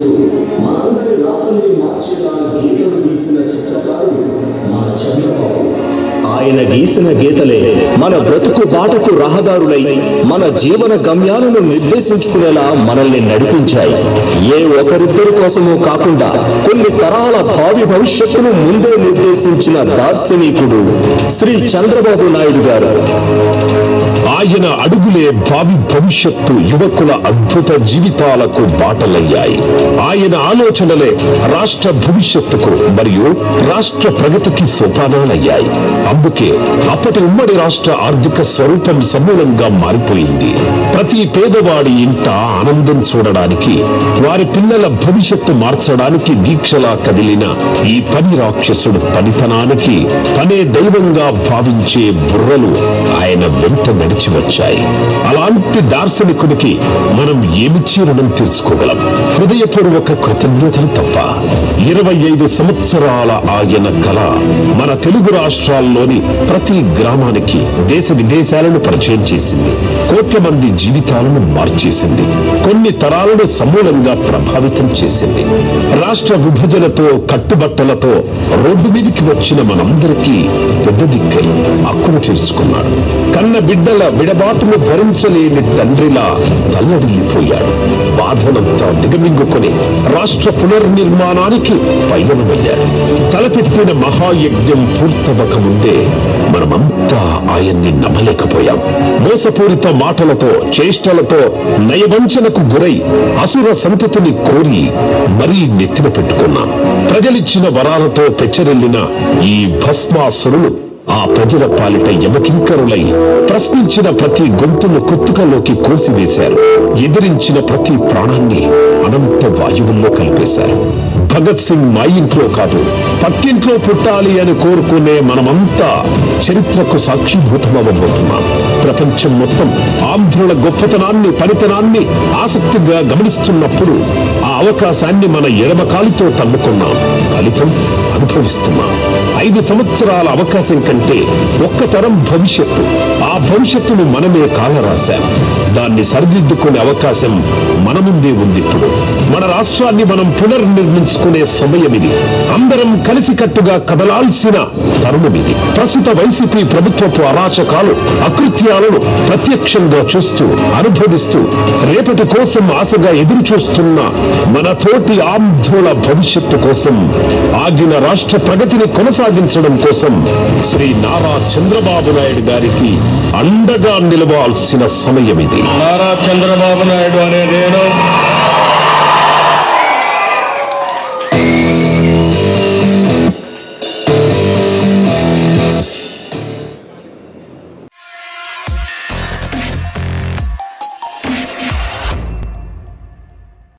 మనందరి రాతల్ని మార్చేలా గీతలు గీసిన చిత్రకారుడు మన చంద్రబాబు. ఆయన గీసిన గీతలే మన బ్రతుకు బాటకు రహదారులై మన జీవన గమ్యాలను నిర్దేశించుకునేలా మనల్ని నడిపించాయి. ఏ ఒకరిద్దరి కోసమో కాకుండా కొన్ని తరాల భావి భవిష్యత్తును ముందే నిర్దేశించిన దార్శనికుడు శ్రీ చంద్రబాబు నాయుడు గారు. ఆయన అడుగులే భావి భవిష్యత్తు యువకుల అద్భుత జీవితాలకు బాటలయ్యాయి. ఆయన ఆలోచనలే రాష్ట్ర భవిష్యత్తుకు మరియు రాష్ట్ర ప్రగతికి సోపానాలయ్యాయి. అందుకే అప్పటి ఉమ్మడి రాష్ట్ర ఆర్థిక స్వరూపం సమూలంగా మారిపోయింది. ప్రతి పేదవాడి ఇంట ఆనందం చూడడానికి, వారి పిల్లల భవిష్యత్తు మార్చడానికి దీక్షలా కదిలిన ఈ పని రాక్షసుడు పనితనానికి తనే దైవంగా భావించే బుర్రలు ఆయన వెంట నడిచి వచ్చాయి. అలాంటి దార్శనికుడికి మనం ఏమిచ్చి రుణం తీర్చుకోగలం? హృదయపూర్వక కృతజ్ఞతలు తప్ప. 25 సంవత్సరాల ఆయన కళ మన తెలుగు రాష్ట్రాల్లోని ప్రతి గ్రామానికి దేశ విదేశాలను పరిచయం చేసింది. కోట్ల మంది జీవితాలను మార్చేసింది. కొన్ని తరాలను సమూలంగా ప్రభావితం చేసింది. రాష్ట్ర విభజనతో కట్టుబట్టలతో రోడ్డు మీదకి వచ్చిన మనందరికీ పెద్ద దిక్కై హక్కును తీర్చుకున్నాడు. కన్న బిడ్డల విడబాటును భరించలేని తండ్రిలా తల్లడిల్లిపోయాడు. బాధనంతా దిగమింగుకొని రాష్ట్ర పునర్నిర్మాణానికి పయనమయ్యాడు. తలపెట్టిన మహాయజ్ఞం పూర్తవక ముందే మనమంతా ఆయన్ని నమ్మలేకపోయాం. మోసపూరిత మాటలతో, చేష్టలతో నయవంచనకు గురై అసుర సంతతిని కోరి మరీ నెత్తిన పెట్టుకున్నాం. ప్రజలిచ్చిన వరాలతో పెచ్చరిల్లిన ఈ భస్మాసురులు ఆ ప్రజల పాలిట యమకింకరులై ప్రశ్నించిన ప్రతి గొంతును కుత్తుకలోకి కోసివేశారు. ఎదిరించిన ప్రతి ప్రాణాన్ని అనంత వాయువుల్లో కలిపేశారు. భగత్ సింగ్ మా ఇంట్లో కాదు, పక్కింట్లో పుట్టాలి అని కోరుకునే మనమంతా చరిత్రకు సాక్షిభూతమవ్వబోతున్నాం. ప్రపంచం మొత్తం ఆంధ్రుల గొప్పతనాన్ని, పనితనాన్ని ఆసక్తిగా గమనిస్తున్నప్పుడు ఆ అవకాశాన్ని మన ఎడమకాలితో తన్నుకున్నాం. ఫలితం అనుభవిస్తున్నాం. 5 సంవత్సరాల అవకాశం కంటే ఒక్క తరం భవిష్యత్తు. ఆ భవిష్యత్తును మనమే కాలరాశాం. దాన్ని సరిదిద్దుకునే అవకాశం మన ముందే ఉంది. ఇప్పుడు మన రాష్ట్రాన్ని మనం పునర్నిర్మించుకునే సమయం ఇది. అందరం కలిసికట్టుగా కదలాల్సిన తరుణం ఇది. ప్రస్తుత వైసీపీ ప్రభుత్వపు అరాచకాలు, అకృత్యాలను ప్రత్యక్షంగా చూస్తూ, అనుభవిస్తూ రేపటి కోసం ఆశగా ఎదురు చూస్తున్న మన తోటి ఆంధ్రుల భవిష్యత్తు కోసం, ఆగిన రాష్ట్ర ప్రగతిని కొనసాగించడం కోసం శ్రీ నారా చంద్రబాబు నాయుడు గారికి అండగా నిలవాల్సిన సమయం ఇది. నారా చంద్రబాబు నాయుడు అనే నేను